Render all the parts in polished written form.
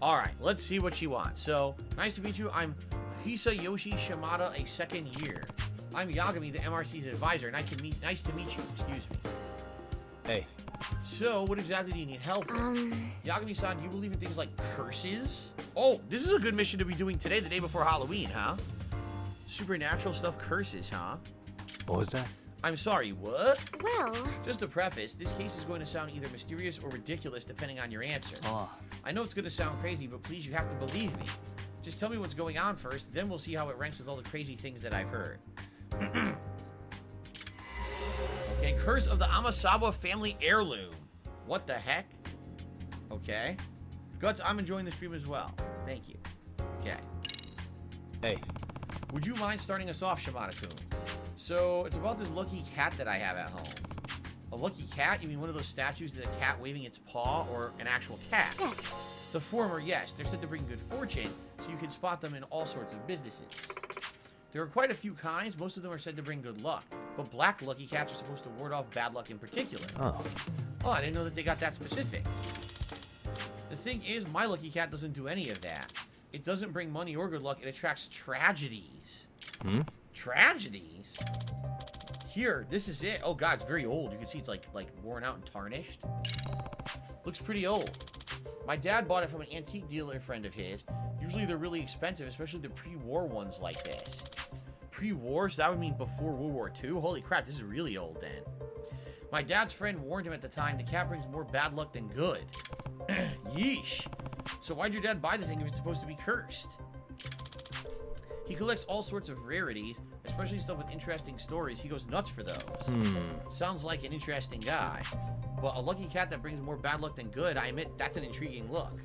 All right, let's see what she wants. So, nice to meet you. I'm Hisayoshi Shimada, a second year. I'm Yagami, the MRC's advisor. Nice to meet you. Excuse me. Hey. So, what exactly do you need help with? Yagami-san, do you believe in things like curses? Oh, this is a good mission to be doing today, the day before Halloween, huh? Supernatural stuff, curses, huh? What was that? I'm sorry, what? Well... Just to preface, this case is going to sound either mysterious or ridiculous depending on your answer. I know it's going to sound crazy, but please, you have to believe me. Just tell me what's going on first, then we'll see how it ranks with all the crazy things that I've heard. Okay, Curse of the Amasawa Family Heirloom. What the heck? Okay. Guts, I'm enjoying the stream as well. Thank you. Okay. Hey. Would you mind starting us off, Shimada-kun? So, it's about this lucky cat that I have at home. A lucky cat? You mean one of those statues of a cat waving its paw, or an actual cat? Yes. The former, yes. They're said to bring good fortune, so you can spot them in all sorts of businesses. There are quite a few kinds. Most of them are said to bring good luck. But black lucky cats are supposed to ward off bad luck in particular. Oh. Oh, I didn't know that they got that specific. The thing is, my lucky cat doesn't do any of that. It doesn't bring money or good luck. It attracts tragedies. Tragedies? Here, this is it. Oh god, it's very old. You can see it's like worn out and tarnished. Looks pretty old. My dad bought it from an antique dealer friend of his. Usually they're really expensive, especially the pre-war ones like this. Pre-war? So that would mean before World War II? Holy crap, this is really old then. My dad's friend warned him at the time the cat brings more bad luck than good. Yeesh. So why'd your dad buy the thing if it's supposed to be cursed? He collects all sorts of rarities, especially stuff with interesting stories. He goes nuts for those. Sounds like an interesting guy. But a lucky cat that brings more bad luck than good, I admit, that's an intriguing look.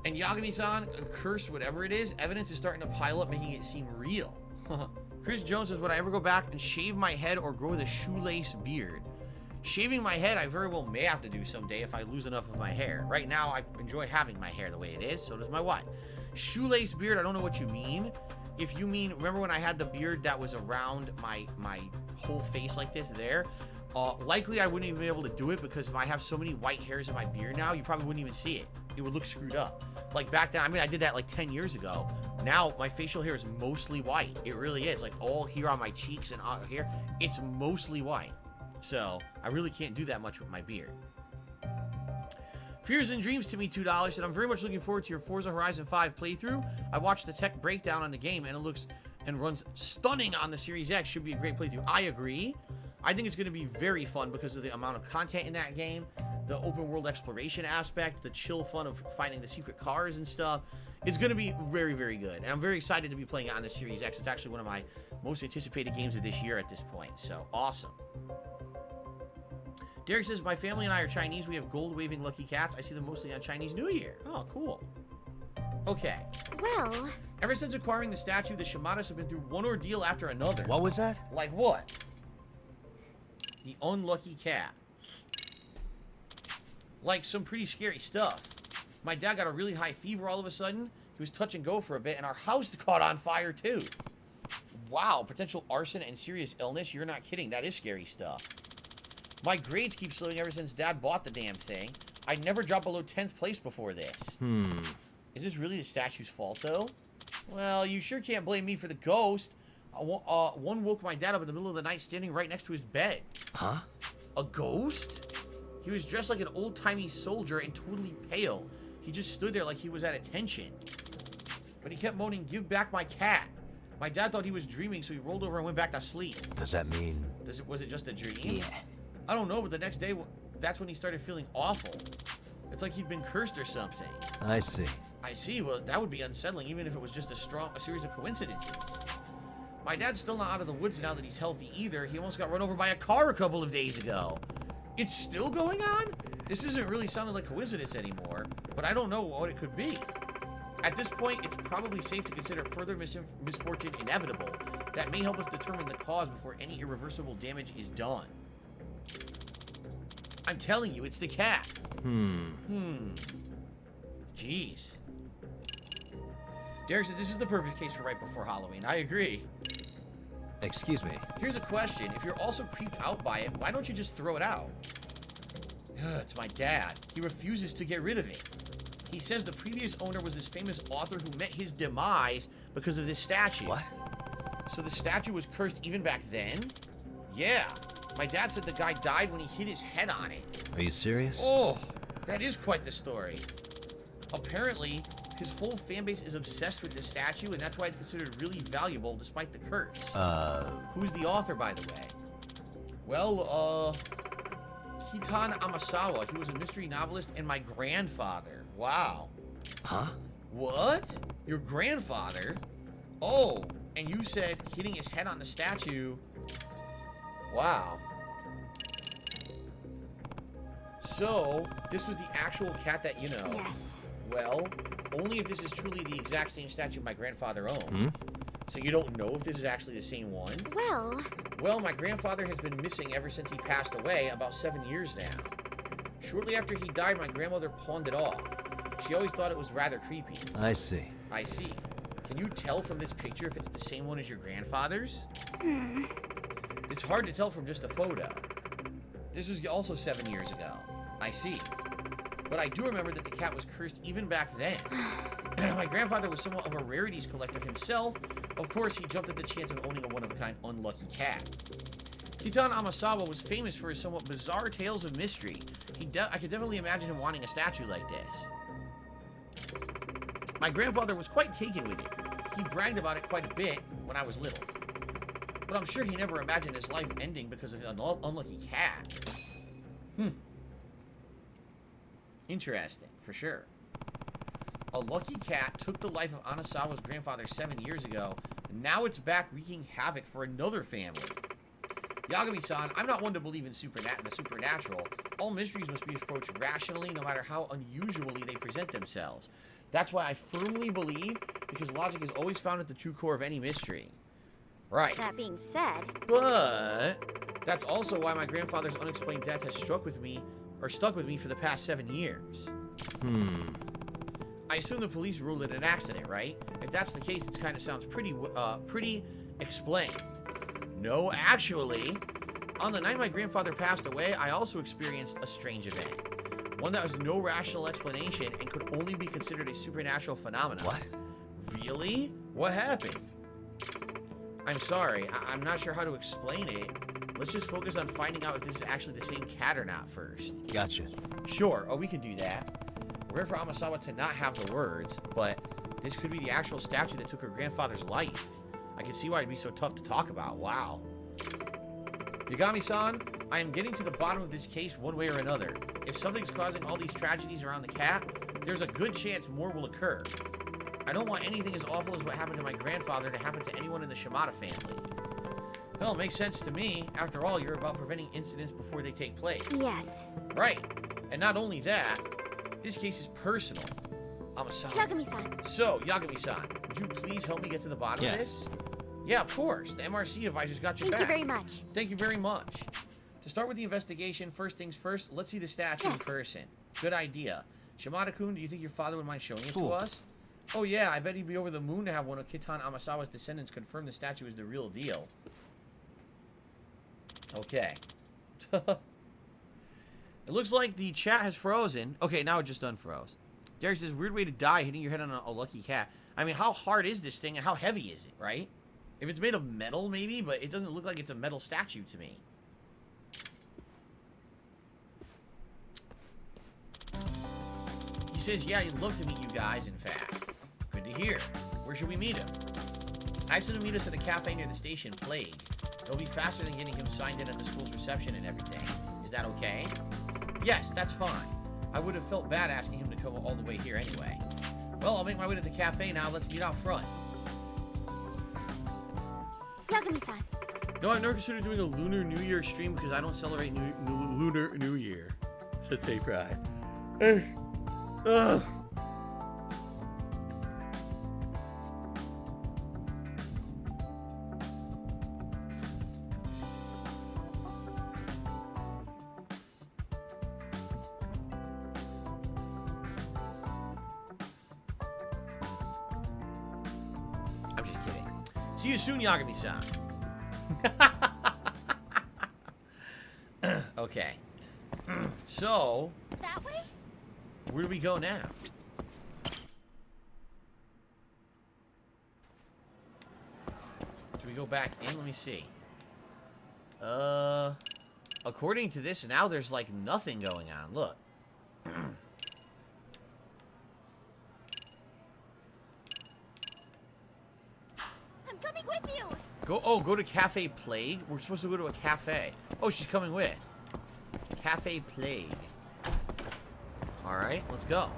And Yagami-san, cursed whatever it is, evidence is starting to pile up, making it seem real. Chris Jones says, would I ever go back and shave my head or grow the shoelace beard? Shaving my head, I very well may have to do someday if I lose enough of my hair. Right now, I enjoy having my hair the way it is, so does my wife. Shoelace beard, I don't know what you mean. If you mean, remember when I had the beard that was around my whole face like this there? Likely I wouldn't even be able to do it because if I have so many white hairs in my beard now, you probably wouldn't even see it. It would look screwed up. Like back then, I mean, I did that like 10 years ago. Now, my facial hair is mostly white. It really is. Like all here on my cheeks and here, it's mostly white. So, I really can't do that much with my beard. Fears and Dreams to me $2, and I'm very much looking forward to your Forza Horizon 5 playthrough. I watched the tech breakdown on the game, and it looks and runs stunning on the Series X. Should be a great playthrough. I agree. I think it's going to be very fun because of the amount of content in that game, the open world exploration aspect, the chill fun of finding the secret cars and stuff. It's going to be very, very good, and I'm very excited to be playing it on the Series X. It's actually one of my most anticipated games of this year at this point, so awesome. Derek says, my family and I are Chinese. We have gold-waving lucky cats. I see them mostly on Chinese New Year. Oh, cool. Okay. Well... Ever since acquiring the statue, the Shimadas have been through one ordeal after another. What was that? Like what? The unlucky cat. Like some pretty scary stuff. My dad got a really high fever all of a sudden. He was touch and go for a bit, and our house caught on fire, too. Wow, potential arson and serious illness? You're not kidding. That is scary stuff. My grades keep slowing ever since Dad bought the damn thing. I never dropped below 10th place before this. Is this really the statue's fault, though? Well, you sure can't blame me for the ghost. One woke my dad up in the middle of the night standing right next to his bed. Huh? A ghost? He was dressed like an old-timey soldier and totally pale. He just stood there like he was at attention. But he kept moaning, give back my cat. My dad thought he was dreaming, so he rolled over and went back to sleep. Does that mean... Was it just a dream? Yeah. I don't know, but the next day, that's when he started feeling awful. It's like he'd been cursed or something. I see. I see. Well, that would be unsettling, even if it was just a series of coincidences. My dad's still not out of the woods now that he's healthy either. He almost got run over by a car a couple of days ago. It's still going on? This isn't really sounding like coincidence anymore, but I don't know what it could be. At this point, it's probably safe to consider further misfortune inevitable. That may help us determine the cause before any irreversible damage is done. I'm telling you, it's the cat. Jeez. Derek says this is the perfect case for right before Halloween. I agree. Excuse me. Here's a question. If you're also creeped out by it, why don't you just throw it out? It's my dad. He refuses to get rid of it. He says the previous owner was this famous author who met his demise because of this statue. What? So the statue was cursed even back then? Yeah. My dad said the guy died when he hit his head on it. Are you serious? Oh, that is quite the story. Apparently, his whole fan base is obsessed with this statue, and that's why it's considered really valuable despite the curse. Who's the author, by the way? Well, Kitan Amasawa. He was a mystery novelist and my grandfather. Wow. Huh? What? Your grandfather? Oh, and you said hitting his head on the statue. Wow. So, this was the actual cat that you know. Yes. Well, only if this is truly the exact same statue my grandfather owned. Hmm? So you don't know if this is actually the same one? Well, My grandfather has been missing ever since he passed away, about 7 years now. Shortly after he died, my grandmother pawned it off. She always thought it was rather creepy. I see. I see. Can you tell from this picture if it's the same one as your grandfather's? It's hard to tell from just a photo. This was also 7 years ago. I see. But I do remember that the cat was cursed even back then. My grandfather was somewhat of a rarities collector himself. Of course, he jumped at the chance of owning a one-of-a-kind unlucky cat. Kitan Amasawa was famous for his somewhat bizarre tales of mystery. I could definitely imagine him wanting a statue like this. My grandfather was quite taken with it. He bragged about it quite a bit when I was little. But I'm sure he never imagined his life ending because of an unlucky cat. Interesting, for sure. A lucky cat took the life of Anasawa's grandfather 7 years ago, and now it's back wreaking havoc for another family. Yagami-san, I'm not one to believe in the supernatural. All mysteries must be approached rationally, no matter how unusually they present themselves. That's why I firmly believe, because logic is always found at the true core of any mystery. Right. that being said, But that's also why my grandfather's unexplained death has stuck with me for the past 7 years. I assume the police ruled it an accident, right? If that's the case, it kind of sounds pretty explained. No, actually, on the night my grandfather passed away, I also experienced a strange event. One that has no rational explanation and could only be considered a supernatural phenomenon. What? Really? What happened? I'm sorry, I'm not sure how to explain it. Let's just focus on finding out if this is actually the same cat or not first. Gotcha. Sure, we can do that. Rare for Amasawa to not have the words, but this could be the actual statue that took her grandfather's life. I can see why it'd be so tough to talk about. Wow. Yagami-san, I am getting to the bottom of this case one way or another. If something's causing all these tragedies around the cat, there's a good chance more will occur. I don't want anything as awful as what happened to my grandfather to happen to anyone in the Shimada family. Well, it makes sense to me. After all, you're about preventing incidents before they take place. yes. Right. And not only that, this case is personal. Amasawa. Yagami-san, So, Yagami-san, would you please help me get to the bottom of this? Yeah, of course. The MRC advisor's got your thank you back. very much. Thank you very much. To start with the investigation, first things first, let's see the statue in Yes. person. Good idea. Shimada-kun, do you think your father would mind showing it to Sure. us? Oh yeah, I bet he'd be over the moon to have one of Kitan Amasawa's descendants confirm the statue is the real deal. Okay. It looks like the chat has frozen. Okay, now it just unfroze. Derek says, weird way to die, hitting your head on a lucky cat. I mean, how hard is this thing and how heavy is it, right? If it's made of metal, maybe, but it doesn't look like it's a metal statue to me. He says, yeah, he'd love to meet you guys, in fact. Good to hear. Where should we meet him? I said to meet us at a cafe near the station, Plague. It'll be faster than getting him signed in at the school's reception and everything. Is that okay? Yes, that's fine. I would have felt bad asking him to come all the way here anyway. Well, I'll make my way to the cafe now. Let's meet out front. Yagami-san, No, I've never considered doing a Lunar New Year stream because I don't celebrate Lunar New Year. Should say pride. Ugh. I'm just kidding. See you soon, Yagami-san. Okay. So, So, That way? where do we go now? Do we go back in? Let me see. According to this, now there's like nothing going on. Look. I'm coming with you. Go to Cafe Plague. We're supposed to go to a cafe. Oh, she's coming with. Cafe Plague. Alright, let's go.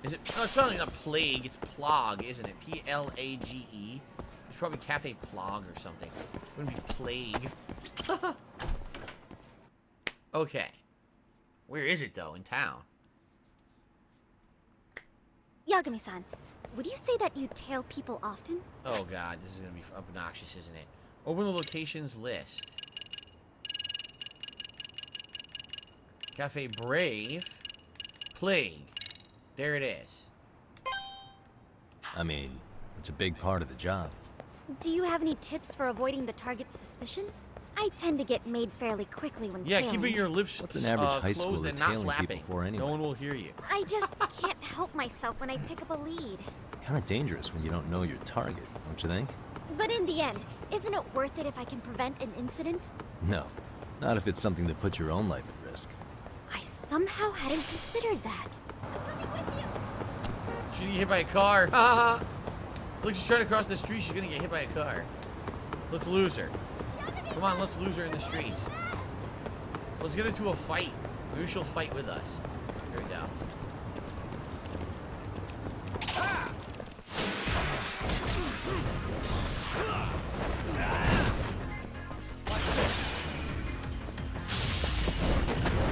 Is it? No, it's probably not Plague. It's Plog, isn't it? P-L-A-G-E. It's probably Cafe Plog or something. It wouldn't be Plague. Okay. Where is it, though? In town? Yagami-san, would you say that you tail people often? Oh, God. This is going to be obnoxious, isn't it? Open the locations list. Cafe Brave. Plague. There it is. I mean, it's a big part of the job. Do you have any tips for avoiding the target's suspicion? I tend to get made fairly quickly when Yeah, tailing. keeping your lips What's an average high closed schooler and not tailing flapping. people for anyway? No one will hear you. I just can't help myself when I pick up a lead. Kind of dangerous when you don't know your target, don't you think? But in the end, isn't it worth it if I can prevent an incident? No, not if it's something that puts your own life at risk. I somehow hadn't considered that. I'm coming with you. She's gonna get hit by a car. Ha ha ha. Look, she's trying to cross the street. She's gonna get hit by a car. Let's lose her. Come on, let's lose her in the streets. Let's get into a fight. Maybe she'll fight with us. Here we go.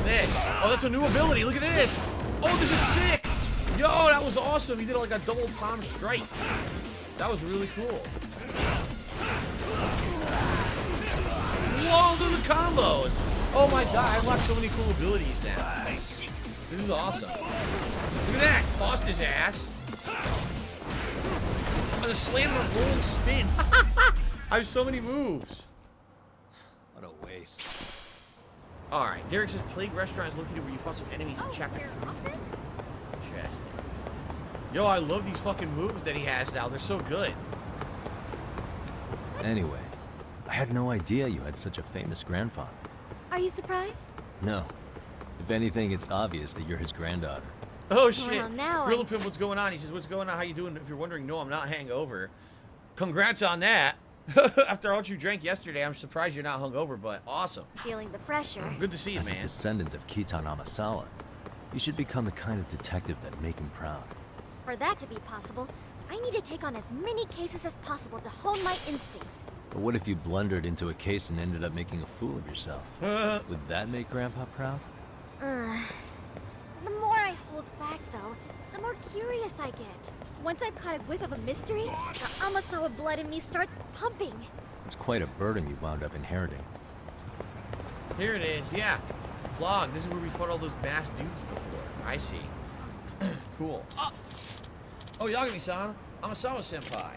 This. Oh, that's a new ability. Look at this. Oh, this is sick. Yo, that was awesome. He did like a double palm strike. That was really cool. Whoa, look at the combos. Oh my god, I unlocked so many cool abilities now. This is awesome. Look at that. Tossed his ass. Oh, the slam and a rolling spin. I have so many moves. What a waste. Alright, Derek says Plague Restaurant is located where you fought some enemies in Chapter 3. Interesting. Yo, I love these fucking moves that he has now. They're so good. Anyway, I had no idea you had such a famous grandfather. Are you surprised? No. If anything, it's obvious that you're his granddaughter. Oh shit. Well, now Gorilla Pimp, what's going on? He says, what's going on? How you doing? If you're wondering, no, I'm not hangover. Congrats on that. After all you drank yesterday, I'm surprised you're not hungover, but awesome. Feeling the pressure. Good to see you, As a man. descendant of Kitan Amasawa, you should become the kind of detective that make him proud. For that to be possible, I need to take on as many cases as possible to hone my instincts. But what if you blundered into a case and ended up making a fool of yourself? Would that make Grandpa proud? The more I hold back, though, the more curious I get. Once I've caught a whiff of a mystery, the Amasawa blood in me starts pumping. It's quite a burden you wound up inheriting. Here it is, yeah. Vlog, this is where we fought all those masked dudes before. I see. Cool. Oh, Yagami-san, Amasawa-senpai.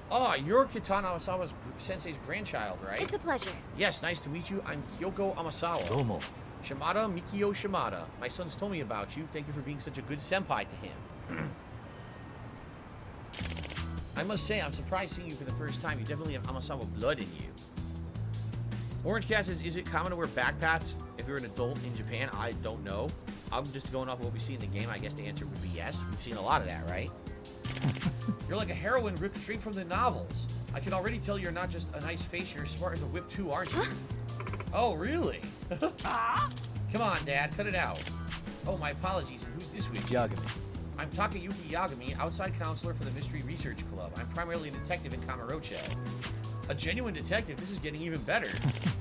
Oh, you're Kitana Amasawa's sensei's grandchild, right? It's a pleasure. Yes, nice to meet you. I'm Kyoko Amasawa. Domo. Shimada Mikio Shimada. My son's told me about you. Thank you for being such a good senpai to him. I must say, I'm surprised seeing you for the first time. You definitely have Amasawa blood in you. Orange Cat says, is it common to wear backpacks if you're an adult in Japan? I don't know. I'm just going off of what we see in the game. I guess the answer would be yes. We've seen a lot of that, right? You're like a heroine ripped straight from the novels. I can already tell you're not just a nice face, you're as smart as a whip too, aren't you? Oh, really? Come on, Dad, cut it out. Oh, my apologies. And who's this with It's you? Yagami. I'm Takayuki Yagami, outside counselor for the Mystery Research Club. I'm primarily a detective in Kamurocho. A genuine detective? This is getting even better.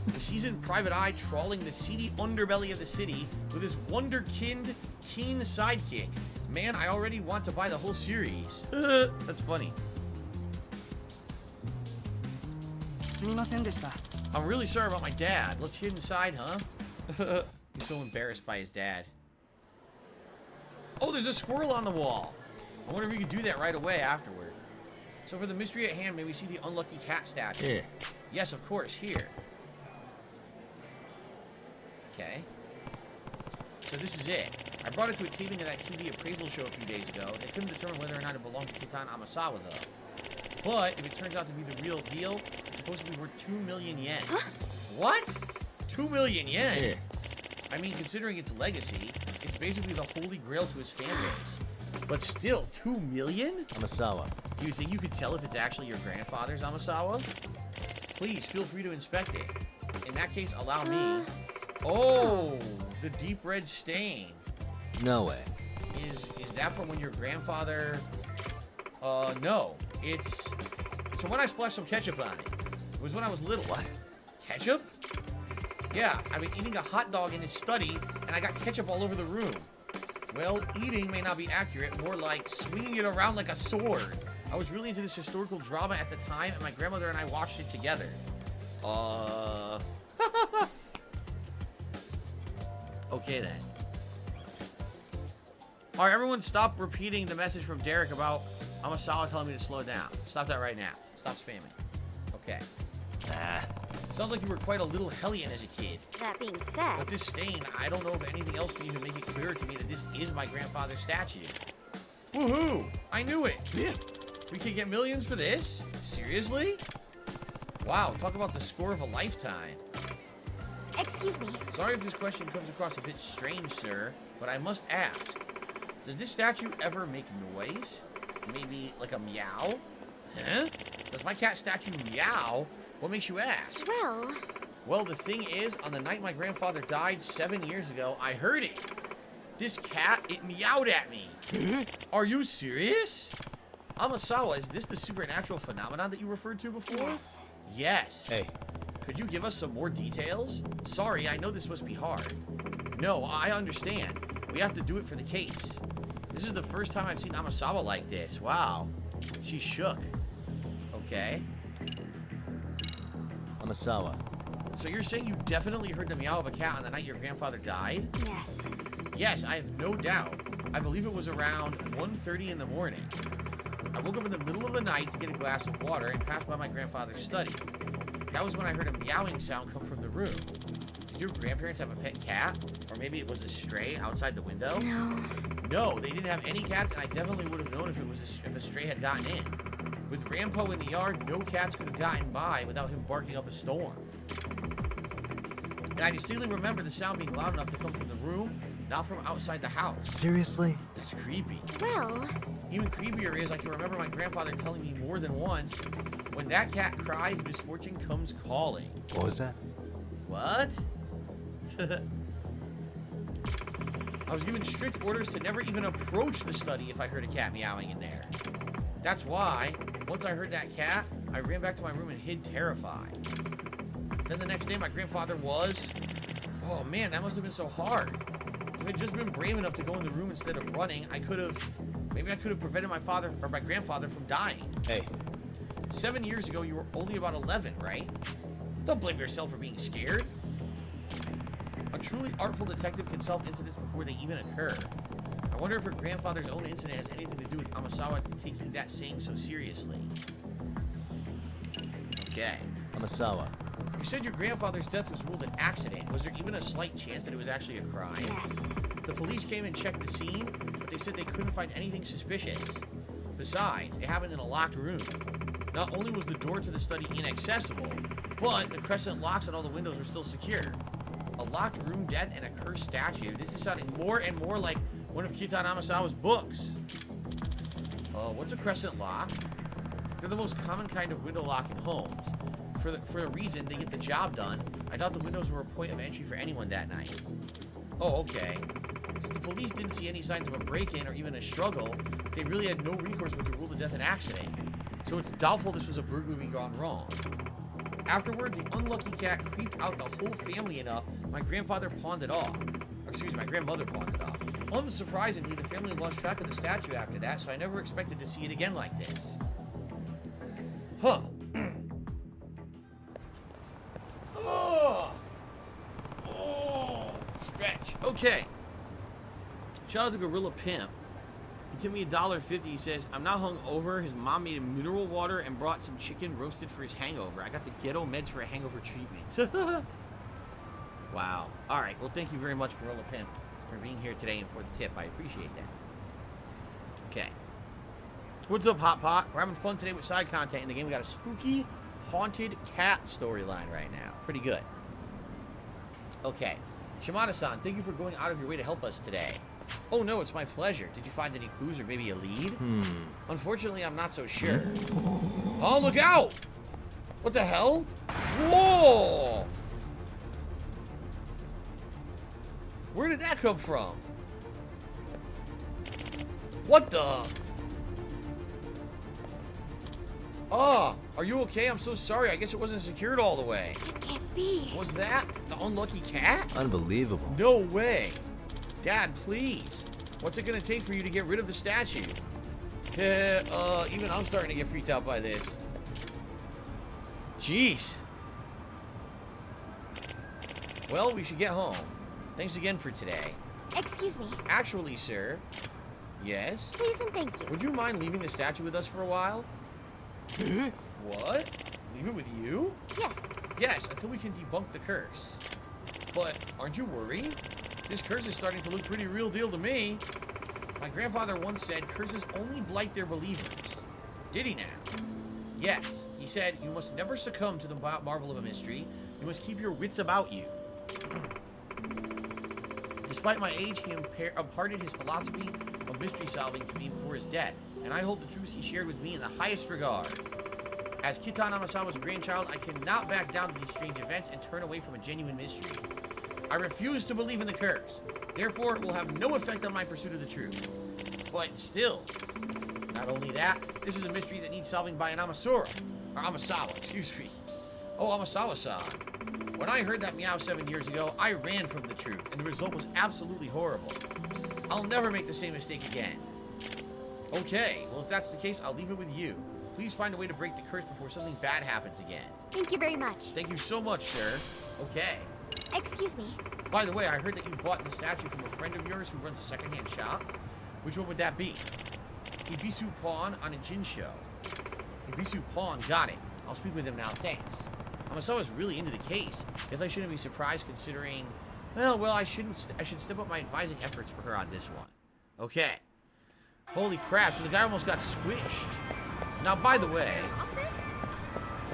The seasoned private eye trawling the seedy underbelly of the city with his wonderkind teen sidekick. Man, I already want to buy the whole series. That's funny. I'm really sorry about my dad. Let's head inside, huh? He's so embarrassed by his dad. Oh, there's a squirrel on the wall. I wonder if we could do that right away afterward. So for the mystery at hand, may we see the unlucky cat statue? Yeah. Yes, of course, here. Okay. So this is it. I brought it to a taping of that TV appraisal show a few days ago. They couldn't determine whether or not it belonged to Kitan Amasawa, though. But if it turns out to be the real deal, it's supposed to be worth 2 million yen. Huh? What? 2 million yen? Here. I mean, considering its legacy, it's basically the holy grail to his fan base. But still, 2 million? Amasawa. Do you think you could tell if it's actually your grandfather's Amasawa? Please, feel free to inspect it. In that case, allow me... Oh, the deep red stain. No way. Is that from when your grandfather... no. It's... So when I splashed some ketchup on it. It was when I was little. What? Ketchup? Yeah, I've been eating a hot dog in his study, and I got ketchup all over the room. Well, eating may not be accurate, more like swinging it around like a sword. I was really into this historical drama at the time, and my grandmother and I watched it together. Okay then. Alright, everyone stop repeating the message from Derek about Amasawa telling me to slow down. Stop that right now. Stop spamming. Okay. Sounds like you were quite a little hellion as a kid. That being said... But this stain, I don't know if anything else can even make it clearer to me that this is my grandfather's statue. Woohoo! I knew it! Yeah. We can get millions for this? Seriously? Wow, talk about the score of a lifetime. Excuse me. Sorry if this question comes across a bit strange, sir, but I must ask. Does this statue ever make noise? Maybe like a meow? Huh? Does my cat statue meow? What makes you ask? Well, the thing is, on the night my grandfather died 7 years ago, I heard it. This cat, it meowed at me. Are you serious? Amasawa, is this the supernatural phenomenon that you referred to before? Yes. Yes. Hey. Could you give us some more details? Sorry, I know this must be hard. No, I understand. We have to do it for the case. This is the first time I've seen Amasawa like this. Wow. She shook. Okay. Amasawa. So you're saying you definitely heard the meow of a cat on the night your grandfather died? Yes. Yes, I have no doubt. I believe it was around 1:30 in the morning. I woke up in the middle of the night to get a glass of water and passed by my grandfather's study. That was when I heard a meowing sound come from the room. Did your grandparents have a pet cat? Or maybe it was a stray outside the window? No. No, they didn't have any cats, and I definitely would have known if if a stray had gotten in. With Grandpa in the yard, no cats could have gotten by without him barking up a storm. And I distinctly remember the sound being loud enough to come from the room, not from outside the house. Seriously? That's creepy. Well... Even creepier is I can remember my grandfather telling me more than once, when that cat cries, misfortune comes calling. What was that? What? I was given strict orders to never even approach the study if I heard a cat meowing in there. That's why, once I heard that cat, I ran back to my room and hid terrified. Then the next day my grandfather was... Oh man, that must have been so hard. If I'd just been brave enough to go in the room instead of running, I could have... Maybe I could have prevented my father or my grandfather from dying. Hey. 7 years ago, you were only about 11, right? Don't blame yourself for being scared. A truly artful detective can solve incidents before they even occur. I wonder if her grandfather's own incident has anything to do with Amasawa taking that saying so seriously. Okay. Amasawa. You said your grandfather's death was ruled an accident. Was there even a slight chance that it was actually a crime? Yes. The police came and checked the scene, but they said they couldn't find anything suspicious. Besides, it happened in a locked room. Not only was the door to the study inaccessible, but the crescent locks on all the windows were still secure. A locked room, death, and a cursed statue. This is sounding more and more like one of Kitan Amasawa's books. What's a crescent lock? They're the most common kind of window lock in homes. For a reason, they get the job done. I thought the windows were a point of entry for anyone that night. Oh, okay. Since the police didn't see any signs of a break-in or even a struggle, they really had no recourse but to rule the death an accident. So it's doubtful this was a burglary gone wrong. Afterward, the unlucky cat creeped out the whole family enough, my grandfather pawned it off. Or, excuse me, my grandmother pawned it off. Unsurprisingly, the family lost track of the statue after that, so I never expected to see it again like this. Huh. Stretch. Okay. Shout out to Gorilla Pimp. He tipped me $1.50. He says, I'm not hung over. His mom made him mineral water and brought some chicken roasted for his hangover. I got the ghetto meds for a hangover treatment. Wow. All right. Well, thank you very much, Gorilla Pimp, for being here today and for the tip. I appreciate that. Okay. What's up, Hot Pot? We're having fun today with side content in the game. We got a spooky, haunted cat storyline right now. Pretty good. Okay. Shimada-san, thank you for going out of your way to help us today. Oh no, it's my pleasure. Did you find any clues or maybe a lead? Unfortunately, I'm not so sure. Oh, look out! What the hell? Whoa! Where did that come from? What the? Oh, are you okay? I'm so sorry. I guess it wasn't secured all the way. It can't be. Was that the unlucky cat? Unbelievable. No way. Dad, please. What's it gonna take for you to get rid of the statue? Even I'm starting to get freaked out by this. Jeez. Well, we should get home. Thanks again for today. Excuse me. Actually, sir. Yes? Please and thank you. Would you mind leaving the statue with us for a while? What? Leave it with you? Yes. Yes, until we can debunk the curse. But aren't you worried? This curse is starting to look pretty real deal to me. My grandfather once said curses only blight their believers. Did he now? Yes. He said, you must never succumb to the marvel of a mystery. You must keep your wits about you. Despite my age, he imparted his philosophy of mystery solving to me before his death, and I hold the truths he shared with me in the highest regard. As Kitan Amasawa's grandchild, I cannot back down to these strange events and turn away from a genuine mystery. I refuse to believe in the curse. Therefore, it will have no effect on my pursuit of the truth. But still, not only that, this is a mystery that needs solving by an Amasawa, excuse me. Oh, Amasawa-san. When I heard that meow 7 years ago, I ran from the truth, and the result was absolutely horrible. I'll never make the same mistake again. Okay, well if that's the case, I'll leave it with you. Please find a way to break the curse before something bad happens again. Thank you very much. Thank you so much, sir. Okay. Excuse me. By the way, I heard that you bought the statue from a friend of yours who runs a secondhand shop. Which one would that be? Ibisu Pawn on a Jin show. Ibisu Pawn, got it. I'll speak with him now, thanks. Amasawa's really into the case. Guess I shouldn't be surprised considering... Well, I should step up my advising efforts for her on this one. Okay. Holy crap, so the guy almost got squished. Now, by the way,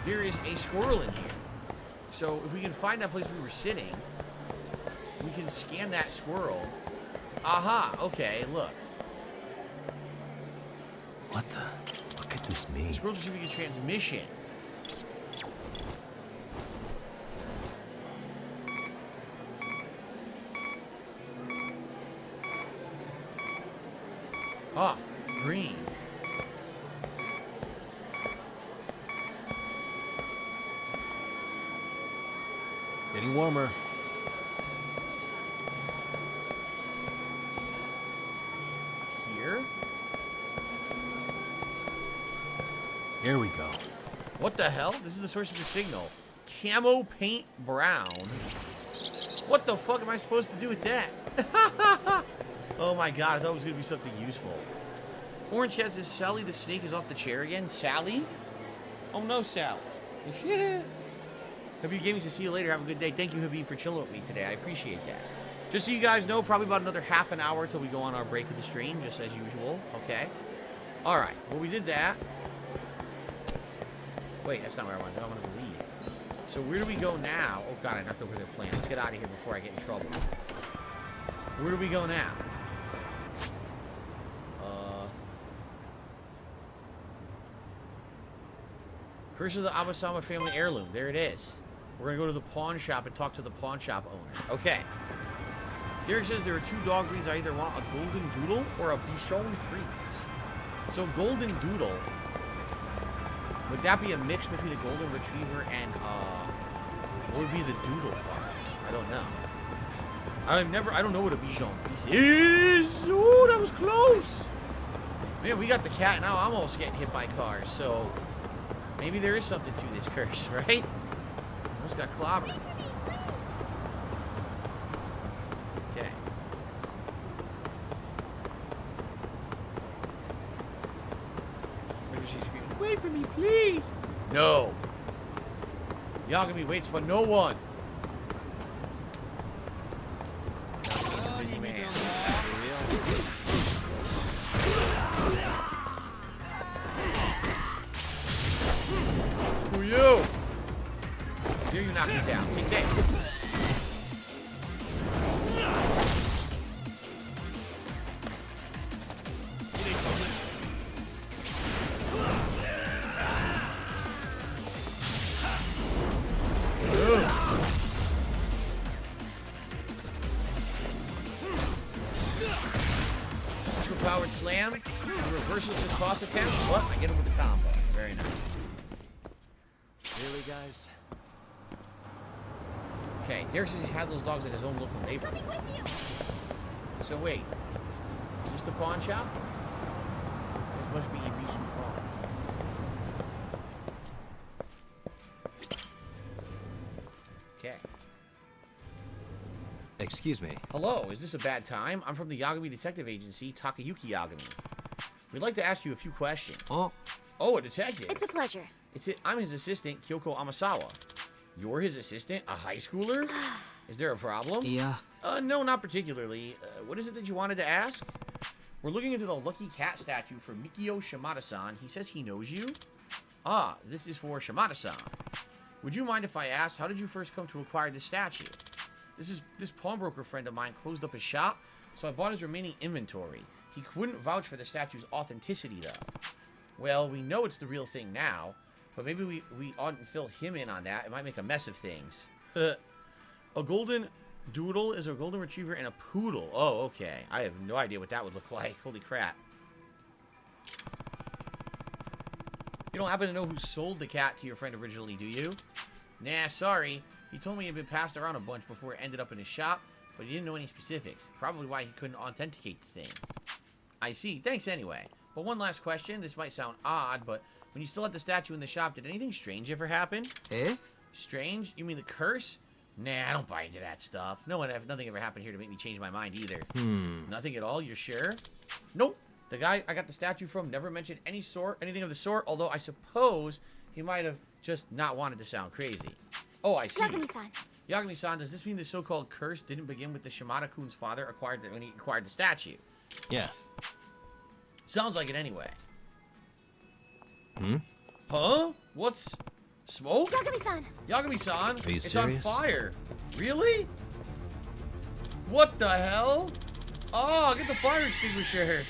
there is a squirrel in here. So, if we can find that place we were sitting, we can scan that squirrel. Aha, okay, look. What could this mean? The squirrel's receiving a transmission. Ah, green. Getting warmer. Here? Here we go. What the hell? This is the source of the signal. Camo paint brown. What the fuck am I supposed to do with that? Oh my god, I thought it was going to be something useful. Orange has this Sally the snake is off the chair again. Sally? Oh no, Sally. Habib Gaming says, see you later. Have a good day. Thank you, Habib, for chilling with me today. I appreciate that. Just so you guys know, probably about another half an hour till we go on our break of the stream, just as usual. Okay? Alright. Well, we did that. Wait, that's not where I wanted to go. I wanted to leave. So where do we go now? Oh god, I knocked over their plan. Let's get out of here before I get in trouble. Where do we go now? Curse of the Abasama family heirloom. There it is. We're going to go to the pawn shop and talk to the pawn shop owner. Okay. Derek says there are two dog breeds. I either want a golden doodle or a Bichon Frise. So golden doodle. Would that be a mix between a golden retriever and what would be the doodle part? I don't know. I don't know what a Bichon Frise is. Ooh, that was close. Man, we got the cat now. I'm almost getting hit by cars, so maybe there is something to this curse, right? Almost got clobbered. Okay. Maybe she's screaming, wait for me, please! No! Yagami waits for no one! powered slam. He reverses the toss attempt. What? I get him with the combo. Very nice. Really, guys? Okay, Derek says he has those dogs at his own local neighborhood. Coming with you. So wait, is this the pawn shop? This must be Ibisu Pawn. Okay. Excuse me. Hello, is this a bad time? I'm from the Yagami Detective Agency, Takayuki Yagami. We'd like to ask you a few questions. Oh. Oh, a detective. It's a pleasure. I'm his assistant, Kyoko Amasawa. You're his assistant, a high schooler? Is there a problem? Yeah. No, not particularly. What is it that you wanted to ask? We're looking into the lucky cat statue for Mikio Shimada-san. He says he knows you. Ah, this is for Shimada-san. Would you mind if I asked, how did you first come to acquire this statue? This pawnbroker friend of mine closed up his shop, so I bought his remaining inventory. He wouldn't vouch for the statue's authenticity, though. Well, we know it's the real thing now, but maybe we oughtn't fill him in on that. It might make a mess of things. A golden doodle is a golden retriever and a poodle. Oh, okay. I have no idea what that would look like. Holy crap. You don't happen to know who sold the cat to your friend originally, do you? Nah, sorry. He told me it had been passed around a bunch before it ended up in his shop, but he didn't know any specifics. Probably why he couldn't authenticate the thing. I see. Thanks anyway. But one last question. This might sound odd, but when you still had the statue in the shop, did anything strange ever happen? Eh? Strange? You mean the curse? Nah, I don't buy into that stuff. Nothing ever happened here to make me change my mind either. Nothing at all? You're sure? Nope. The guy I got the statue from never mentioned anything of the sort, although I suppose he might have just not wanted to sound crazy. Oh, I see. Yagami-san. Yagami-san, does this mean the so-called curse didn't begin with the Shimada-kun's father when he acquired the statue? Yeah. Sounds like it anyway. Hmm? Huh? What's... smoke? Yagami-san. Yagami-san, Are you it's serious? on fire. Really? What the hell? Oh, get the fire extinguisher.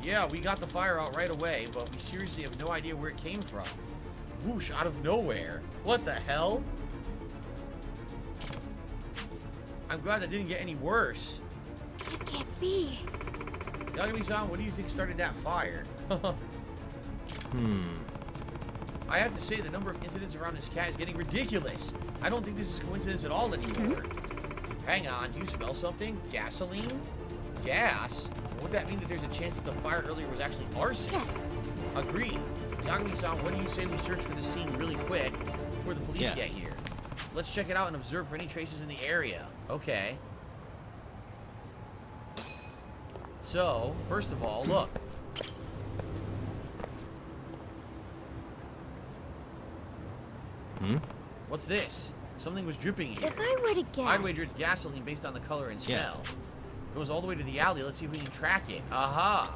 Yeah, we got the fire out right away, but we seriously have no idea where it came from. Whoosh, out of nowhere. What the hell? I'm glad that didn't get any worse. It can't be. Yagami-san, what do you think started that fire? I have to say, the number of incidents around this cat is getting ridiculous. I don't think this is coincidence at all anymore. Hang on, do you smell something? Gasoline? Gas? Would that mean that there's a chance that the fire earlier was actually arson? Yes. Agreed. Yagami-san, what do you say we search for the scene really quick before the police get here? Let's check it out and observe for any traces in the area. Okay. So, first of all, look. What's this? Something was dripping here. If I were to guess... I'd wager it's gasoline based on the color and smell. Goes all the way to the alley. Let's see if we can track it. Aha!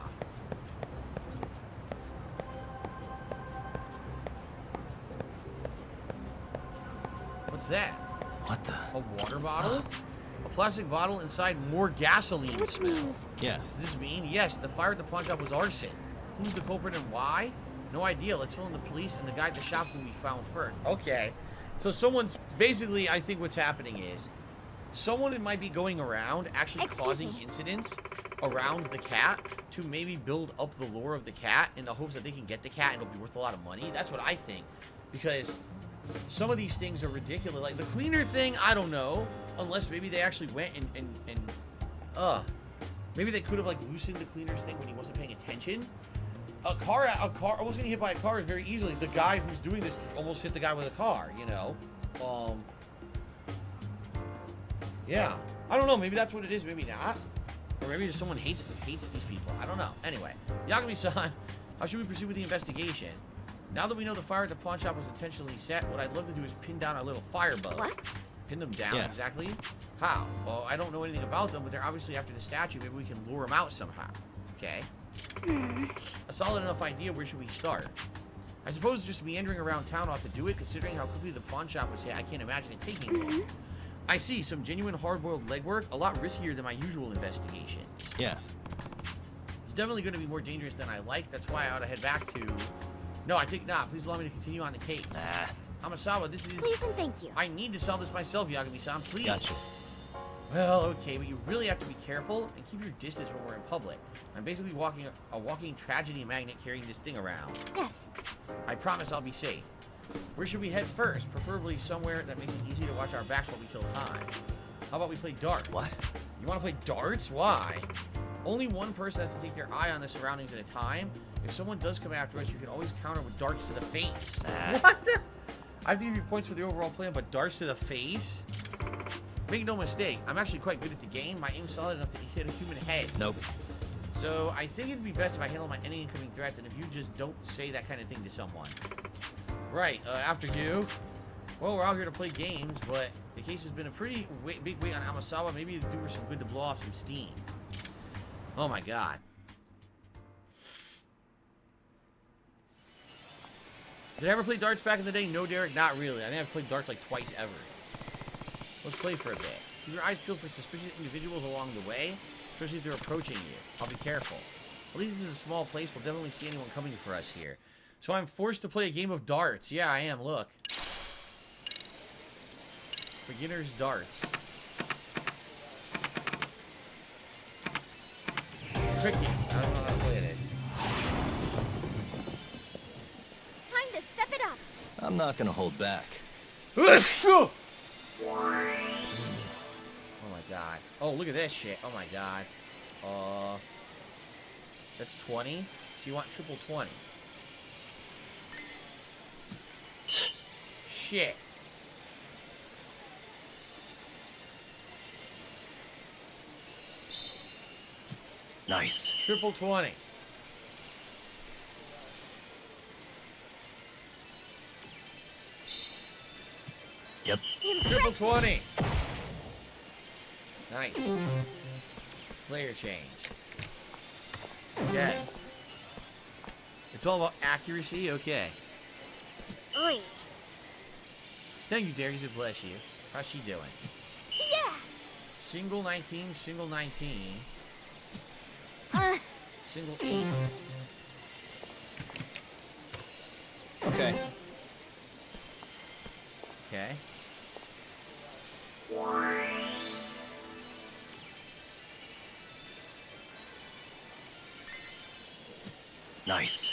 What's that? What the? A water bottle? A plastic bottle inside more gasoline. Which smell. means... Yeah. Does this mean? Yes, the fire at the pawn shop was arson. Who's the culprit and why? No idea. Let's fill in the police and the guy at the shop who we found first. Okay. So someone's... Basically, I think what's happening is... Someone might be going around actually causing incidents around the cat to maybe build up the lore of the cat in the hopes that they can get the cat and it'll be worth a lot of money. That's what I think. Because some of these things are ridiculous. Like the cleaner thing, I don't know. Unless maybe they actually went and maybe they could have like loosened the cleaner's thing when he wasn't paying attention. A car almost getting hit by a car is very easily. The guy who's doing this almost hit the guy with a car, you know? Yeah. I don't know. Maybe that's what it is. Maybe not. Or maybe just someone hates these people. I don't know. Anyway, Yagami-san, how should we proceed with the investigation? Now that we know the fire at the pawn shop was intentionally set, what I'd love to do is pin down our little firebug. What? Pin them down, exactly? How? Well, I don't know anything about them, but they're obviously after the statue. Maybe we can lure them out somehow. Okay? A solid enough idea. Where should we start? I suppose just meandering around town ought to do it, considering how quickly the pawn shop was hit. I can't imagine it taking long. I see. Some genuine hard-boiled legwork. A lot riskier than my usual investigation. Yeah. It's definitely going to be more dangerous than I like. That's why I ought to head back to... No, I think not. Please allow me to continue on the case. Amasawa, this is... Please and thank you. I need to solve this myself, Yagami-san, please. Gotcha. Well, okay, but you really have to be careful and keep your distance when we're in public. I'm basically a walking tragedy magnet carrying this thing around. Yes. I promise I'll be safe. Where should we head first? Preferably somewhere that makes it easy to watch our backs while we kill time. How about we play darts? What? You want to play darts? Why? Only one person has to take their eye on the surroundings at a time. If someone does come after us, you can always counter with darts to the face. What? I have to give you points for the overall plan, but darts to the face? Make no mistake, I'm actually quite good at the game. My aim's solid enough to hit a human head. Nope. So I think it'd be best if I handle any incoming threats and if you just don't say that kind of thing to someone. Right, after you. Well, we're out here to play games, but the case has been a pretty big weight on Amasawa. Maybe it'd do her some good to blow off some steam. Oh my god. Did I ever play darts back in the day? No, Derek, not really. I think I've played darts like twice ever. Let's play for a bit. Keep your eyes peeled for suspicious individuals along the way, especially if they're approaching you. I'll be careful. At least this is a small place. We'll definitely see anyone coming for us here. So I'm forced to play a game of darts. Yeah, I am. Look. Beginner's darts. Tricky. I don't know how to play it. Time to step it up. I'm not gonna hold back. Oh my god. Oh, look at this shit. Oh my god. That's 20. So you want triple 20. Shit. Nice. Triple 20. Yep. Triple 20. Nice. Player change. Okay. It's all about accuracy? Okay. Oi. Thank you, Darius. Bless you. How's she doing? Yeah. Single 19, single 19. Single 8. Okay. Okay. Nice.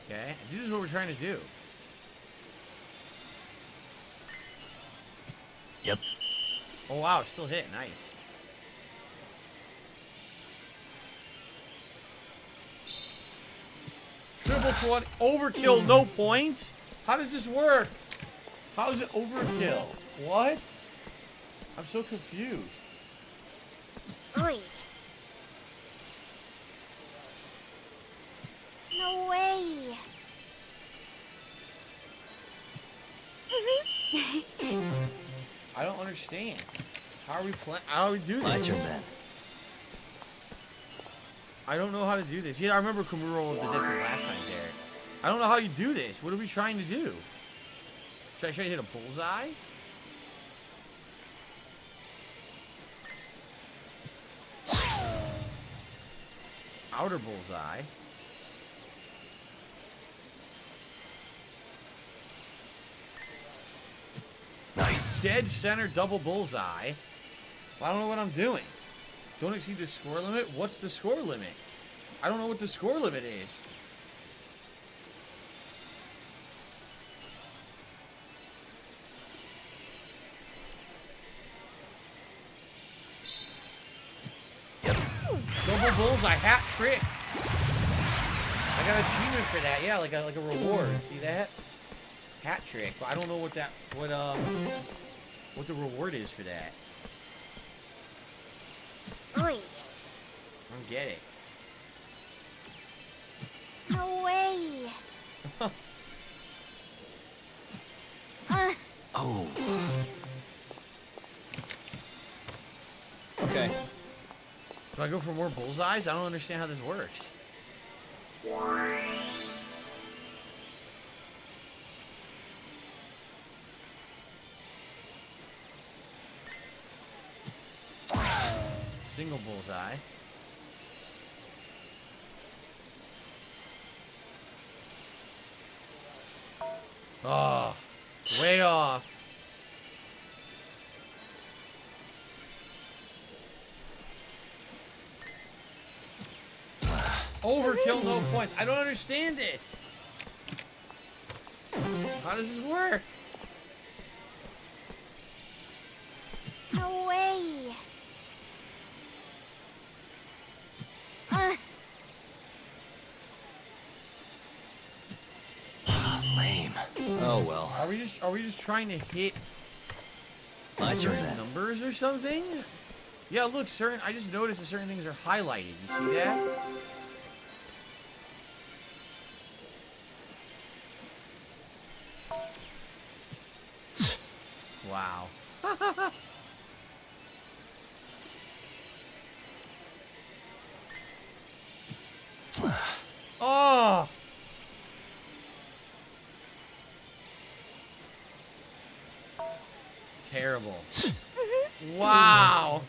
Okay. This is what we're trying to do. Yep. Oh, wow. It's still hit. Nice. Triple 20. Overkill. No points? How does this work? How is it overkill? What? I'm so confused. Oi. No way. I don't understand. How are we playing? How do we do this? My turn then. I don't know how to do this. Yeah, I remember Kamuro was the different last time, Derek. I don't know how you do this. What are we trying to do? Should I try to hit a bullseye? Outer bullseye. Nice. Dead center double bullseye. Well, I don't know what I'm doing. Don't exceed the score limit? What's the score limit? I don't know what the score limit is. Yep. Double bullseye, hat trick. I got an achievement for that. Yeah, like a reward. See that? Hat trick. But I don't know what the reward is for that. Oi. I don't get it. No way. Oh. Okay. Do I go for more bullseyes? I don't understand how this works. Single bullseye. Oh. Way off. Overkill, no points. I don't understand this. How does this work? Away. Lame. Oh well. Are we just trying to hit My turn certain then. numbers or something? Yeah, look, I just noticed that certain things are highlighted. You see that? Wow. Oh! Terrible. Wow.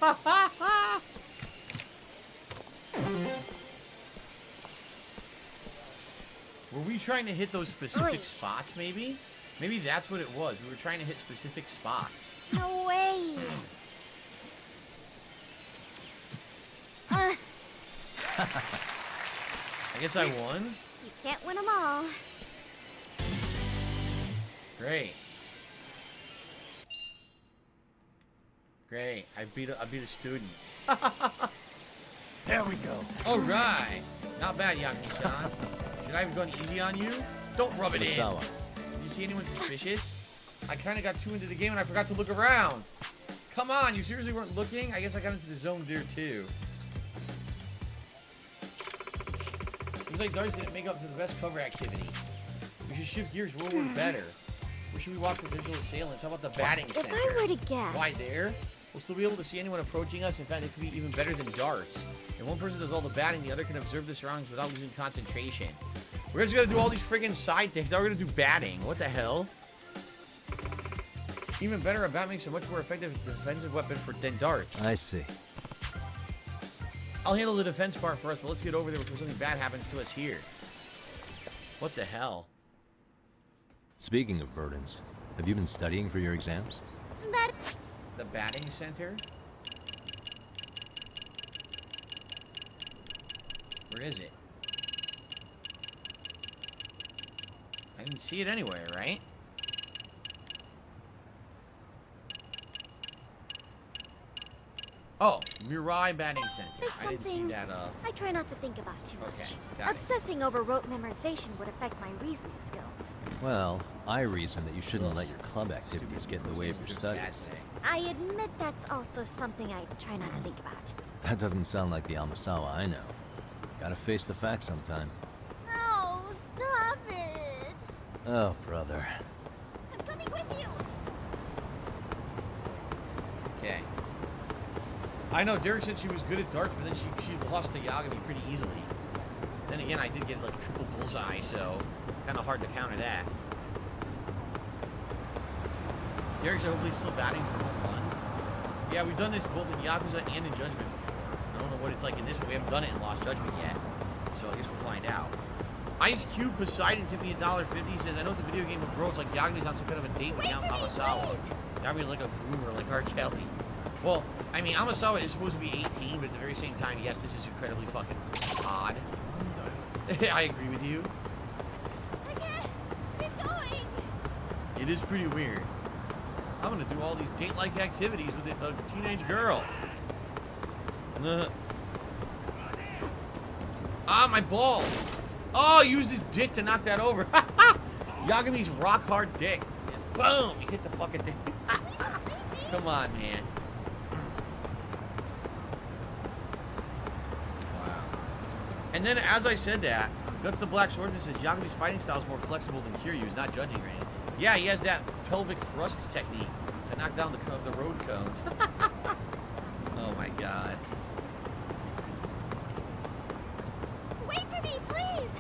Were we trying to hit those specific spots, maybe? Maybe that's what it was. We were trying to hit specific spots. Away. I guess I won. You can't win them all. Great. Great. I beat a student. There we go. All right. Not bad, Yaku-san. Should I have gone easy on you? Don't rub it in. Amasawa. Did you see anyone suspicious? I kind of got too into the game and I forgot to look around. Come on, you seriously weren't looking? I guess I got into the zone there too. Seems like Darcy didn't make up for the best cover activity. We should shift gears where we're better. Where should we watch potential assailants? How about the batting center? If I were to guess. Why there? We'll still be able to see anyone approaching us. In fact, it could be even better than darts. If one person does all the batting, the other can observe the surroundings without losing concentration. We're just gonna do all these friggin' side things. Now we're gonna do batting. What the hell? Even better, a bat makes a much more effective defensive weapon than darts. I see. I'll handle the defense part for us, but let's get over there before something bad happens to us here. What the hell? Speaking of burdens, have you been studying for your exams? That. The batting center? Where is it? I didn't see it anywhere, right? Oh, Mirai Batting Center. There's I didn't see something that, I try not to think about too much. Okay, got it. Obsessing over rote memorization would affect my reasoning skills. Well, I reason that you shouldn't let your club activities get in the way of your studies. I admit that's also something I try not to think about. That doesn't sound like the Amasawa I know. Gotta face the facts sometime. Oh, stop it! Oh, brother. I'm coming with you! Okay. I know Derek said she was good at darts, but then she lost to Yagami pretty easily. Then again, I did get like triple bullseye, so kind of hard to counter that. Derek said hopefully he's still batting for home runs. Yeah, we've done this both in Yakuza and in Judgment before. I don't know what it's like in this one. We haven't done it in Lost Judgment yet, so I guess we'll find out. Ice Cube Poseidon tipped me $1.50. Says, I know it's a video game with girls, like Yagami's on some kind of a date with Amasawa. Yagami's like a groomer, like R. Kelly. Well, I mean, Amasawa is supposed to be 18, but at the very same time, yes, this is incredibly fucking odd. I agree with you. I can't keep going! It is pretty weird. I'm gonna do all these date-like activities with a teenage girl. Ah, my balls! Oh, use his dick to knock that over. Yagami's rock-hard dick. And boom! You hit the fucking thing. Come on, man. Wow. And then, as I said that, Guts the Black Swordsman says Yagami's fighting style is more flexible than Kiryu's, not judging or anything. Yeah, he has that pelvic thrust technique to knock down the road cones. Oh my god. Wait for me, please!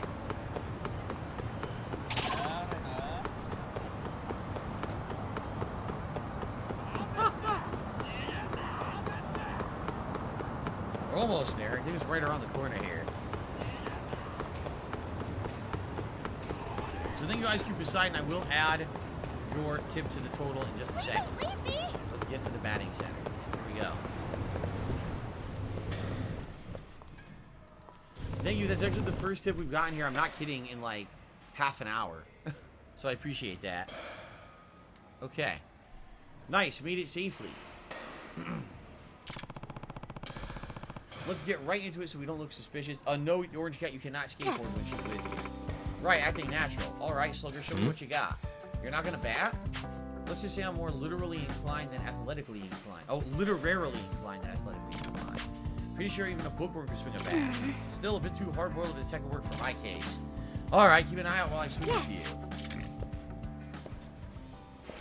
We're almost there. I think it's right around the corner here. So thank you, Ice Cube Poseidon. I will add your tip to the total in just a second. Don't leave me! Let's get to the batting center. Here we go. Thank you. That's actually the first tip we've gotten here. I'm not kidding, in like half an hour. So I appreciate that. Okay. Nice. Made it safely. Let's get right into it so we don't look suspicious. No, Orange Cat, you cannot skateboard when she's with you. Right, acting natural. Alright, Slugger, show me what you got. You're not gonna bat? Let's just say I'm more literally inclined than athletically inclined. Oh, literarily inclined than athletically inclined. Pretty sure even a bookworm can swing a bat. Still a bit too hard-boiled to take a work for my case. Alright, keep an eye out while I swing with you.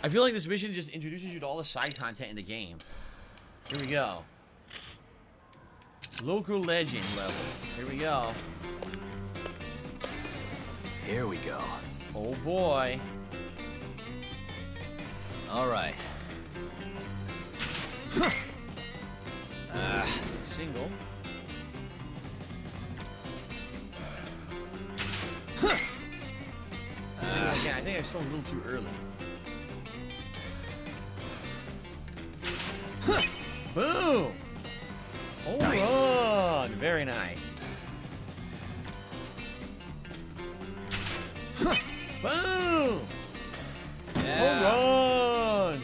I feel like this mission just introduces you to all the side content in the game. Here we go. Local legend level. Here we go. Here we go. Oh boy. All right. Single. Single again. I think I swung a little too early. Boom! Home run! Very nice. Boom! Home run!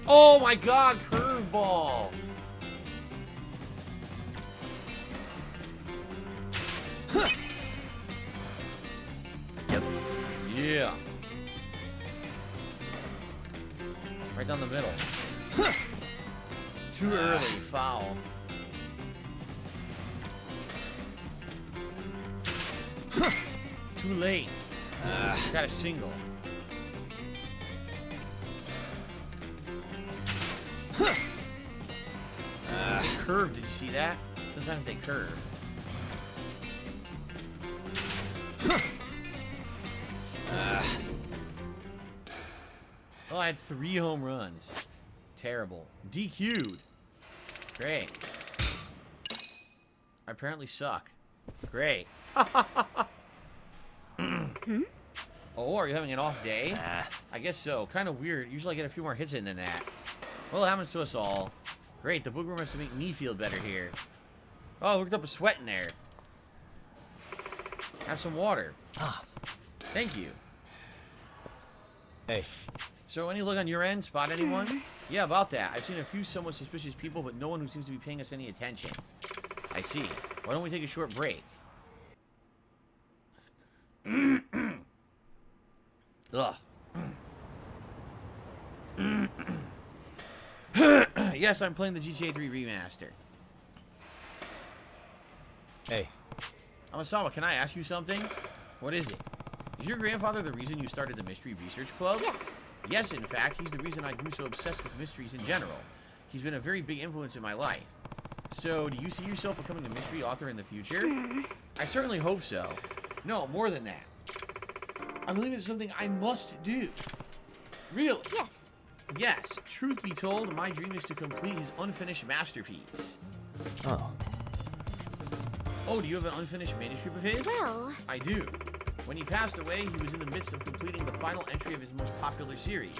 Oh my god, curveball! Yep. Yeah. Right down the middle. Too early, foul. Too late. Got a single. Curve, did you see that? Sometimes they curve. Oh, I had 3 home runs. Terrible. DQ'd. Great. I apparently suck. Great. Oh, are you having an off day? I guess so. Kind of weird. Usually I get a few more hits in than that. Well, it happens to us all. Great, the bookworm has to make me feel better here. Oh, I worked up a sweat in there. Have some water. Thank you. Hey. So, any look on your end? Spot anyone? Yeah, about that. I've seen a few somewhat suspicious people, but no one who seems to be paying us any attention. I see. Why don't we take a short break? Ugh. Yes, I'm playing the GTA 3 remaster. Hey. Amasawa, can I ask you something? What is it? Is your grandfather the reason you started the Mystery Research Club? Yes. Yes, in fact, he's the reason I grew so obsessed with mysteries in general. He's been a very big influence in my life. So, do you see yourself becoming a mystery author in the future? I certainly hope so. No, more than that. I believe it's something I must do. Really? Yes. Yes. Truth be told, my dream is to complete his unfinished masterpiece. Oh. Oh, do you have an unfinished manuscript of his? Well... I do. When he passed away, he was in the midst of completing the final entry of his most popular series.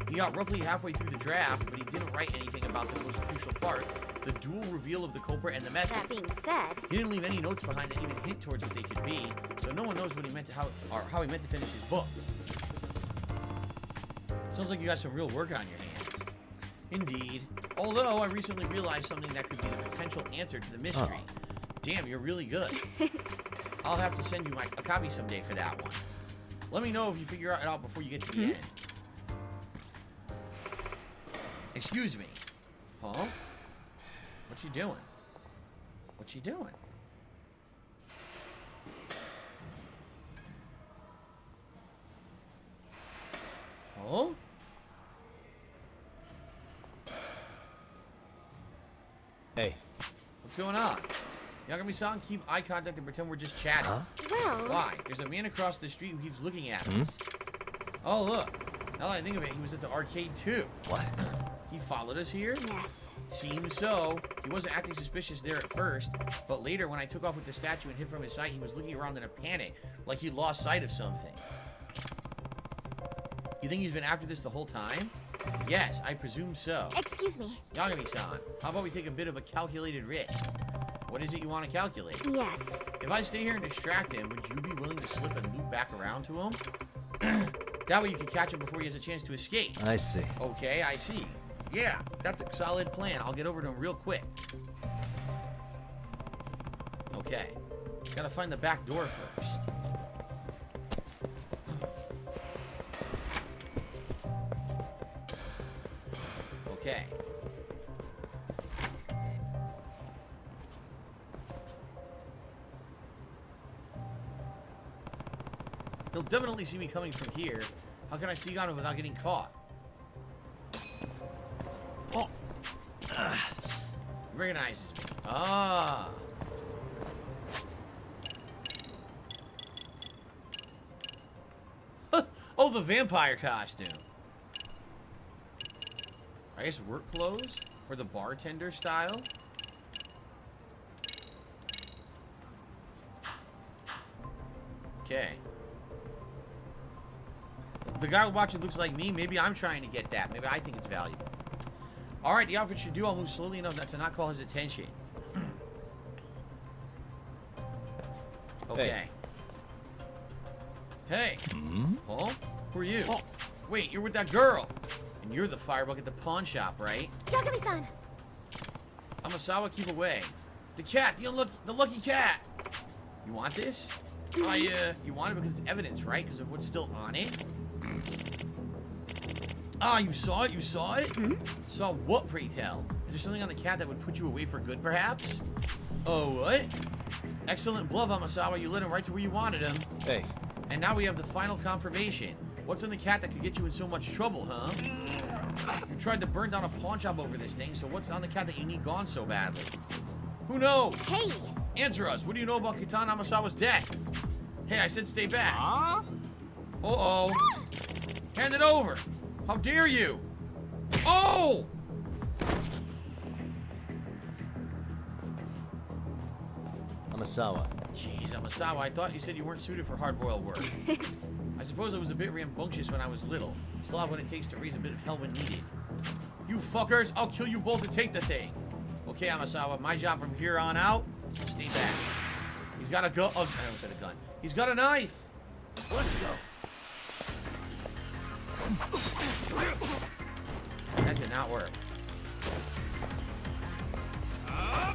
He got roughly halfway through the draft, but he didn't write anything about the most crucial part, the dual reveal of the culprit and the method. That being said... He didn't leave any notes behind that even hint towards what they could be, so no one knows what he meant to how he meant to finish his book. Sounds like you got some real work on your hands. Indeed. Although, I recently realized something that could be the potential answer to the mystery. Oh. Damn, you're really good. I'll have to send you a copy someday for that one. Let me know if you figure it out before you get to the end. Excuse me. Huh? What you doing? What you doing? Huh? Hey. What's going on? Yagami-san, keep eye contact and pretend we're just chatting. Huh? Well... Why? There's a man across the street who keeps looking at us. Oh, look. Now that I think of it, he was at the arcade, too. What? He followed us here? Yes. Seems so. He wasn't acting suspicious there at first, but later when I took off with the statue and hid from his sight, he was looking around in a panic, like he'd lost sight of something. You think he's been after this the whole time? Yes, I presume so. Excuse me. Yagami-san, how about we take a bit of a calculated risk? What is it you want to calculate? Yes. If I stay here and distract him, would you be willing to slip and loop back around to him? That way you can catch him before he has a chance to escape. I see. Okay, I see. Yeah, that's a solid plan. I'll get over to him real quick. Okay. Gotta find the back door first. Okay. He'll definitely see me coming from here. How can I sneak on him without getting caught? Oh! He recognizes me. Ah! Oh, the vampire costume. I guess work clothes? Or the bartender style? Okay. The guy watching looks like me. Maybe I'm trying to get that. Maybe I think it's valuable. Alright, the outfit should do. I'll move slowly enough not to not call his attention. Okay. Hey. Huh? Who are you? Oh. Wait, you're with that girl. And you're the firebug at the pawn shop, right? Yagami-san. Amasawa, keep away. The cat, the lucky cat. You want this? You want it because it's evidence, right? Because of what's still on it? Ah, you saw it? You saw it? Saw what, pray tell? Is there something on the cat that would put you away for good, perhaps? Oh, what? Excellent bluff, Amasawa. You led him right to where you wanted him. Hey. And now we have the final confirmation. What's in the cat that could get you in so much trouble, huh? You tried to burn down a pawn shop over this thing, so what's on the cat that you need gone so badly? Who knows? Hey! Answer us. What do you know about Kitana Amasawa's death? Hey, I said stay back. Huh? Uh-oh. Hand it over. How dare you? Oh! Amasawa. Jeez, Amasawa, I thought you said you weren't suited for hard-boiled work. I suppose I was a bit rambunctious when I was little. Still have what it takes to raise a bit of hell when needed. You fuckers, I'll kill you both to take the thing. Okay, Amasawa, my job from here on out, stay back. He's got a gun. Oh, I almost said a gun. He's got a knife. Let's go. That did not work. I'm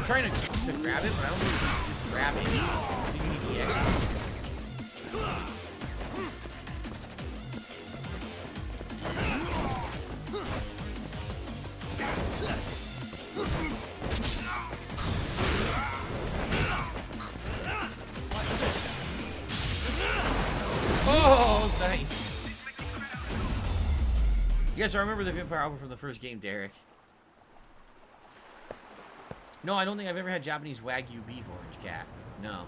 trying to grab it, but I don't think it's grabbing. I think you need the extra. Oh, nice. Yes, I remember the vampire album from the first game, Derek. No, I don't think I've ever had Japanese Wagyu beef orange cat. No.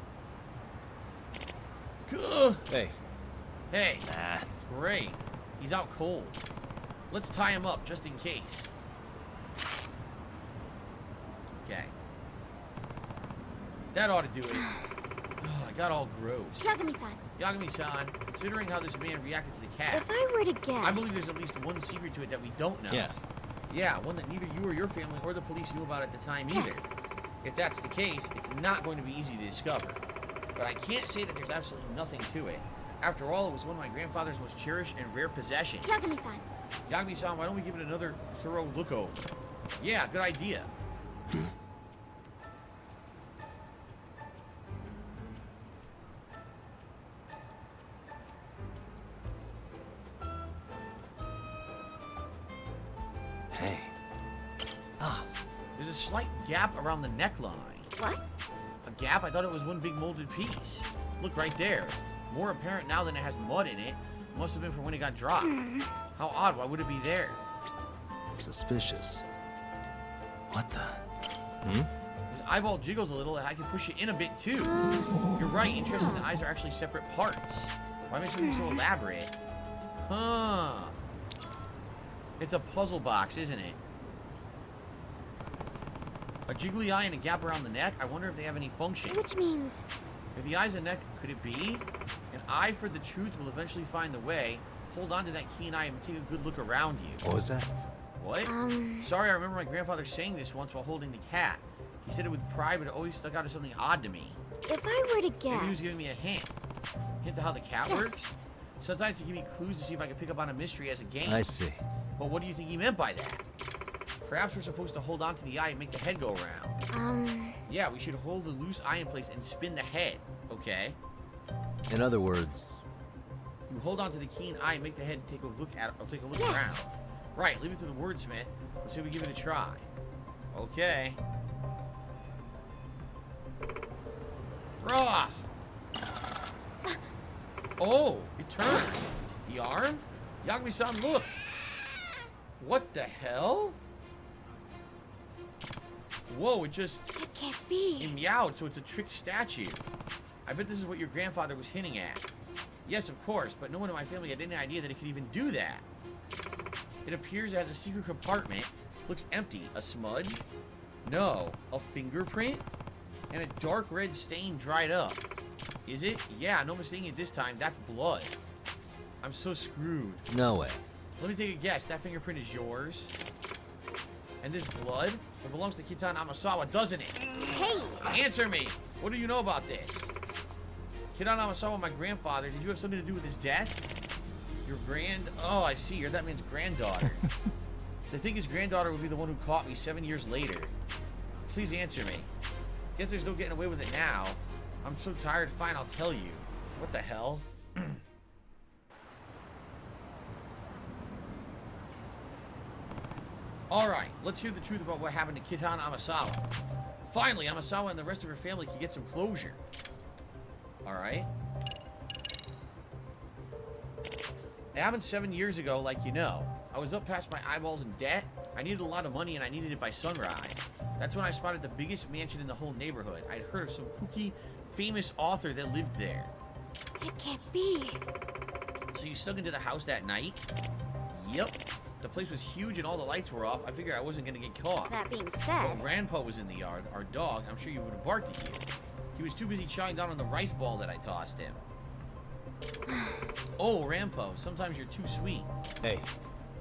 Hey. Hey. Nah. Great. He's out cold. Let's tie him up, just in case. Okay. That ought to do it. Oh, I got all gross. Yagami-san. Yagami-san, considering how this man reacted to the cat, If I were to guess... I believe there's at least one secret to it that we don't know. Yeah. Yeah, one that neither you or your family or the police knew about at the time either. Yes. If that's the case, it's not going to be easy to discover. But I can't say that there's absolutely nothing to it. After all, it was one of my grandfather's most cherished and rare possessions. Yagami-san. Yagami-san, why don't we give it another thorough look over? Yeah, good idea. Hey. Ah. There's a slight gap around the neckline. What? A gap? I thought it was one big molded piece. Look right there. More apparent now than it has mud in it. Must have been from when it got dropped. How odd. Why would it be there? Suspicious. What the? His eyeball jiggles a little and I can push it in a bit too. You're right. Interesting. The eyes are actually separate parts. Why make something so elaborate? Huh. It's a puzzle box, isn't it? A jiggly eye and a gap around the neck? I wonder if they have any function. Which means... If the eye's a neck, could it be? An eye for the truth will eventually find the way. Hold on to that keen eye and take a good look around you. What was that? What? Sorry, I remember my grandfather saying this once while holding the cat. He said it with pride, but it always stuck out as something odd to me. If I were to guess... Maybe he was giving me a hint. Hint to how the cat works? Sometimes he give me clues to see if I can pick up on a mystery as a game. I see. But what do you think he meant by that? Perhaps we're supposed to hold on to the eye and make the head go around. Yeah, we should hold the loose eye in place and spin the head. Okay. In other words... You hold on to the keen eye and make the head take a look at it, or take a look around. Right, leave it to the wordsmith. Let's see if we give it a try. Okay. Rah! Oh, it turned. The arm? Yagami-san, look! What the hell? Whoa, it just... It can't be. It meowed, so it's a trick statue. I bet this is what your grandfather was hinting at. Yes, of course, but no one in my family had any idea that it could even do that. It appears it has a secret compartment. Looks empty. A smudge? No. A fingerprint? And a dark red stain dried up. Is it? Yeah, no mistaking it this time. That's blood. I'm so screwed. No way. Let me take a guess. That fingerprint is yours. And this blood? It belongs to Kitan Amasawa, doesn't it? Hey! Answer me! What do you know about this? Kitan Amasawa, my grandfather, did you have something to do with his death? Your Oh, I see. You're that man's granddaughter. The thing is, granddaughter would be the one who caught me 7 years later. Please answer me. Guess there's no getting away with it now. I'm so tired. Fine, I'll tell you. What the hell? Alright, let's hear the truth about what happened to Kitan Amasawa. Finally, Amasawa and the rest of her family can get some closure. Alright. It happened 7 years ago, like you know. I was up past my eyeballs in debt. I needed a lot of money, and I needed it by sunrise. That's when I spotted the biggest mansion in the whole neighborhood. I'd heard of some kooky, famous author that lived there. It can't be. So you snuck into the house that night? Yep. The place was huge and all the lights were off. I figured I wasn't going to get caught. That being said... Well, Grandpa was in the yard. Our dog, I'm sure you would have barked at you. He was too busy chowing down on the rice ball that I tossed him. Oh, Rampo, sometimes you're too sweet. Hey.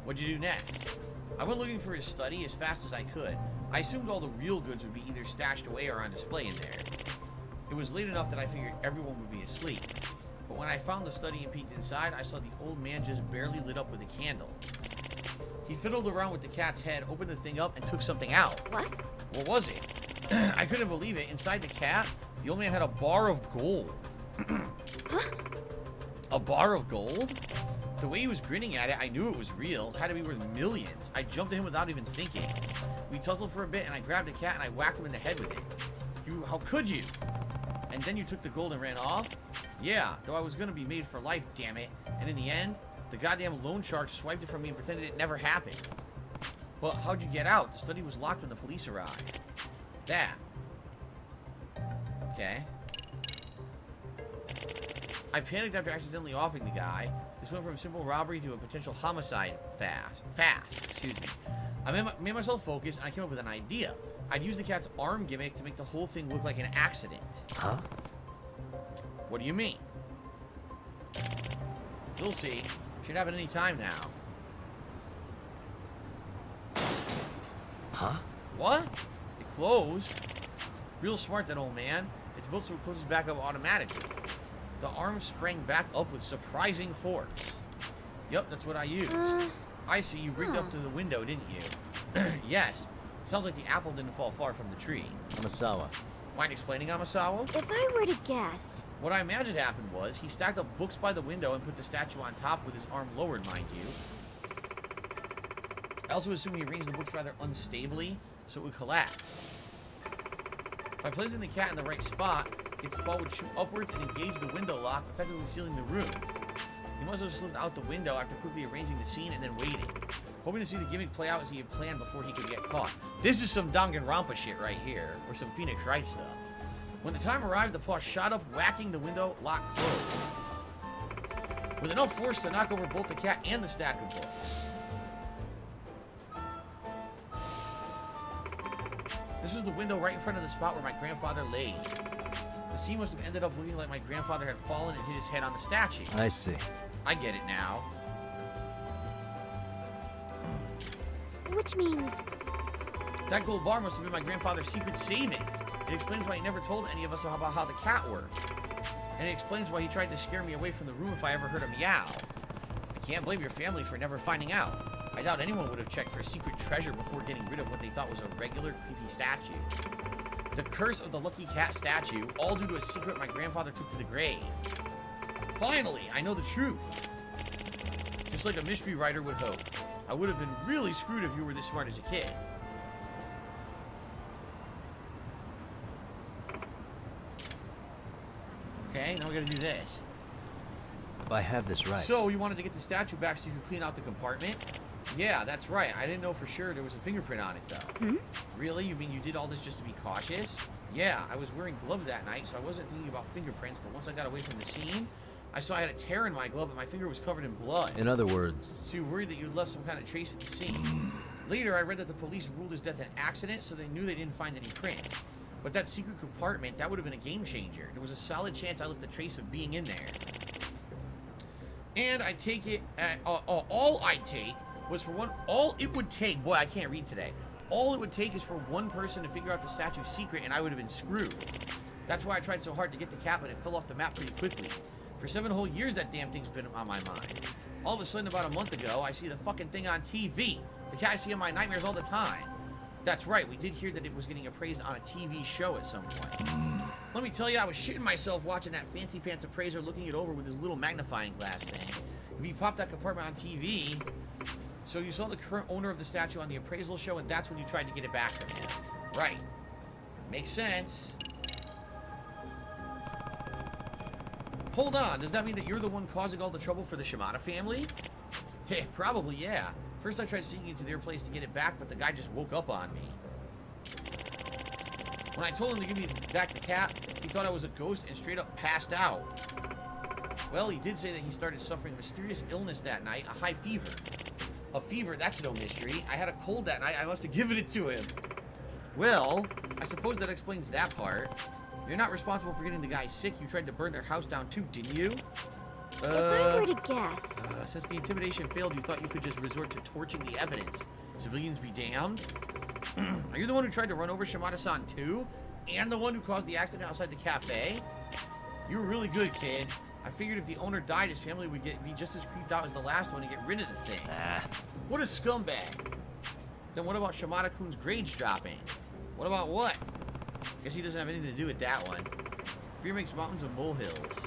What'd you do next? I went looking for his study as fast as I could. I assumed all the real goods would be either stashed away or on display in there. It was late enough that I figured everyone would be asleep. But when I found the study and peeked inside, I saw the old man just barely lit up with a candle. He fiddled around with the cat's head, opened the thing up, and took something out. What? What was it? I couldn't believe it. Inside the cat, the old man had a bar of gold. Huh? A bar of gold? The way he was grinning at it, I knew it was real. It had to be worth millions. I jumped at him without even thinking. We tussled for a bit, and I grabbed the cat and I whacked him in the head with it. How could you? And then you took the gold and ran off? Yeah, though I was gonna be made for life, damn it. And in the end, the goddamn loan shark swiped it from me and pretended it never happened. But how'd you get out? The study was locked when the police arrived. That. Okay. I panicked after accidentally offing the guy. This went from simple robbery to a potential homicide fast, excuse me. I made myself focus and I came up with an idea. I'd use the cat's arm gimmick to make the whole thing look like an accident. Huh? What do you mean? You'll see. Should happen any time now. Huh? What? It closed. Real smart, that old man. It's built so it closes back up automatically. The arm sprang back up with surprising force. Yep, that's what I used. I see, you rigged up to the window, didn't you? Yes. Sounds like the apple didn't fall far from the tree. Amasawa. Mind explaining, Amasawa? If I were to guess... What I imagined happened was, he stacked up books by the window and put the statue on top with his arm lowered, mind you. I also assume he arranged the books rather unstably, so it would collapse. By placing the cat in the right spot, its ball would shoot upwards and engage the window lock, effectively sealing the room. He must have slipped out the window after quickly arranging the scene and then waiting, hoping to see the gimmick play out as he had planned before he could get caught. This is some Danganronpa shit right here, or some Phoenix Wright stuff. When the time arrived, the paw shot up, whacking the window lock closed, with enough force to knock over both the cat and the stack of books. is the window right in front of the spot where my grandfather lay. The scene must have ended up looking like my grandfather had fallen and hit his head on the statue. I see. I get it now. Which means... That gold bar must have been my grandfather's secret savings. It explains why he never told any of us about how the cat works. And it explains why he tried to scare me away from the room if I ever heard a meow. I can't blame your family for never finding out. I doubt anyone would have checked for a secret treasure before getting rid of what they thought was a regular creepy statue. The curse of the lucky cat statue, all due to a secret my grandfather took to the grave. Finally, I know the truth. Just like a mystery writer would hope. I would have been really screwed if you were this smart as a kid. Okay, now we gotta do this. If I have this right. So, you wanted to get the statue back so you could clean out the compartment? Yeah, that's right. I didn't know for sure there was a fingerprint on it, though. Hmm? Really? You mean you did all this just to be cautious? Yeah, I was wearing gloves that night, so I wasn't thinking about fingerprints, but once I got away from the scene, I saw I had a tear in my glove and my finger was covered in blood. In other words... So you worried that you'd left some kind of trace at the scene. Later, I read that the police ruled his death an accident, so they knew they didn't find any prints. But that secret compartment, that would have been a game changer. There was a solid chance I left a trace of being in there. And I take it, all I'd take was for one, all it would take, boy, I can't read today. All it would take is for one person to figure out the statue's secret and I would have been screwed. That's why I tried so hard to get the cat, but it fell off the map pretty quickly. For 7 whole years, that damn thing's been on my mind. All of a sudden, about a month ago, I see the fucking thing on TV. The cat I see in my nightmares all the time. That's right, we did hear that it was getting appraised on a TV show at some point. Let me tell you, I was shitting myself watching that fancy pants appraiser looking it over with his little magnifying glass thing. If he popped that compartment on TV, so you saw the current owner of the statue on the appraisal show, and that's when you tried to get it back from him. Right. Makes sense. Hold on, does that mean that you're the one causing all the trouble for the Shimada family? Hey, probably, yeah. First I tried sneaking into their place to get it back, but the guy just woke up on me. When I told him to give me back the cat, he thought I was a ghost and straight up passed out. Well, he did say that he started suffering a mysterious illness that night, a high fever. A fever, that's no mystery. I had a cold that night, I must have given it to him. Well, I suppose that explains that part. You're not responsible for getting the guy sick. You tried to burn their house down too, didn't you? If I were to guess... Since the intimidation failed, you thought you could just resort to torching the evidence. Civilians be damned. Are you the one who tried to run over Shimada-san too? And the one who caused the accident outside the cafe? You were really good, kid. I figured if the owner died, his family would be just as creeped out as the last one to get rid of the thing. What a scumbag. Then what about Shimada-kun's grades dropping? What about what? Guess he doesn't have anything to do with that one. Fear makes mountains of molehills.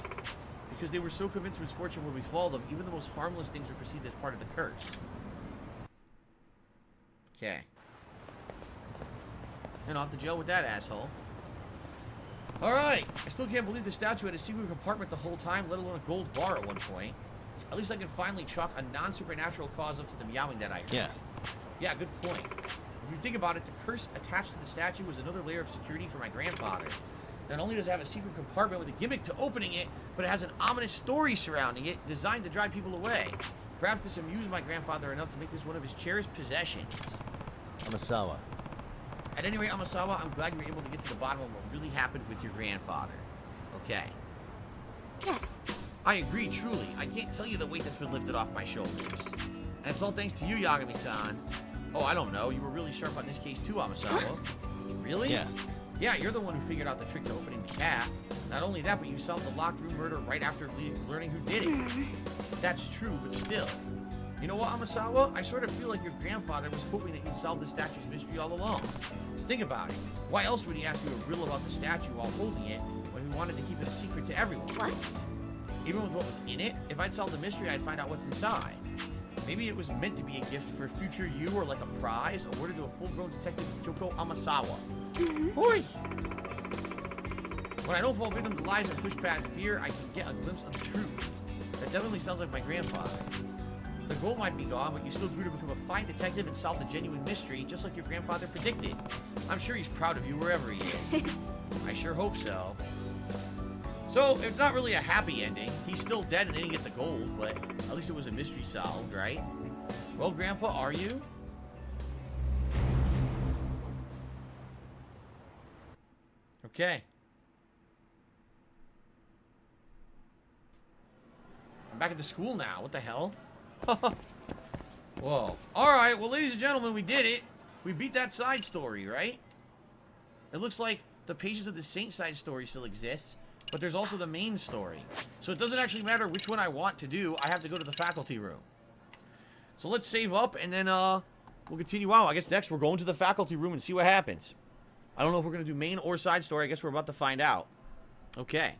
Because they were so convinced misfortune would befall them, even the most harmless things were perceived as part of the curse. Okay. And off to jail with that asshole. Alright, I still can't believe the statue had a secret compartment the whole time, let alone a gold bar at one point. At least I can finally chalk a non-supernatural cause up to the meowing that I heard. Yeah. Yeah, good point. If you think about it, the curse attached to the statue was another layer of security for my grandfather. Not only does it have a secret compartment with a gimmick to opening it, but it has an ominous story surrounding it, designed to drive people away. Perhaps this amused my grandfather enough to make this one of his cherished possessions. Amasawa. At any rate, Amasawa, I'm glad you were able to get to the bottom of what really happened with your grandfather. Okay. Yes. I agree, truly. I can't tell you the weight that's been lifted off my shoulders. And it's all thanks to you, Yagami-san. Oh, I don't know. You were really sharp on this case too, Amasawa. Really? Yeah. Yeah, you're the one who figured out the trick to opening the cat. Not only that, but you solved the locked room murder right after learning who did it. That's true, but still. You know what, Amasawa? I sort of feel like your grandfather was hoping that you'd solve the statue's mystery all along. Think about it. Why else would he ask you a riddle about the statue while holding it when he wanted to keep it a secret to everyone? What? Even with what was in it, if I'd solve the mystery, I'd find out what's inside. Maybe it was meant to be a gift for future you, or like a prize awarded to a full-grown detective, Kyoko Amasawa. Hoi! When I don't fall victim to lies and push past fear, I can get a glimpse of the truth. That definitely sounds like my grandfather. The gold might be gone, but you still grew to become a fine detective and solve the genuine mystery, just like your grandfather predicted. I'm sure he's proud of you wherever he is. I sure hope so. So, it's not really a happy ending. He's still dead and didn't get the gold, but at least it was a mystery solved, right? Well, Grandpa, are you? Okay. I'm back at the school now. What the hell? Whoa. Alright, well, ladies and gentlemen, we did it. We beat that side story, right? It looks like the Patience of the Saint side story still exists, but there's also the main story. So it doesn't actually matter which one I want to do. I have to go to the faculty room. So let's save up, and then we'll continue on. I guess next we're going to the faculty room and see what happens. I don't know if we're going to do main or side story. I guess we're about to find out. Okay.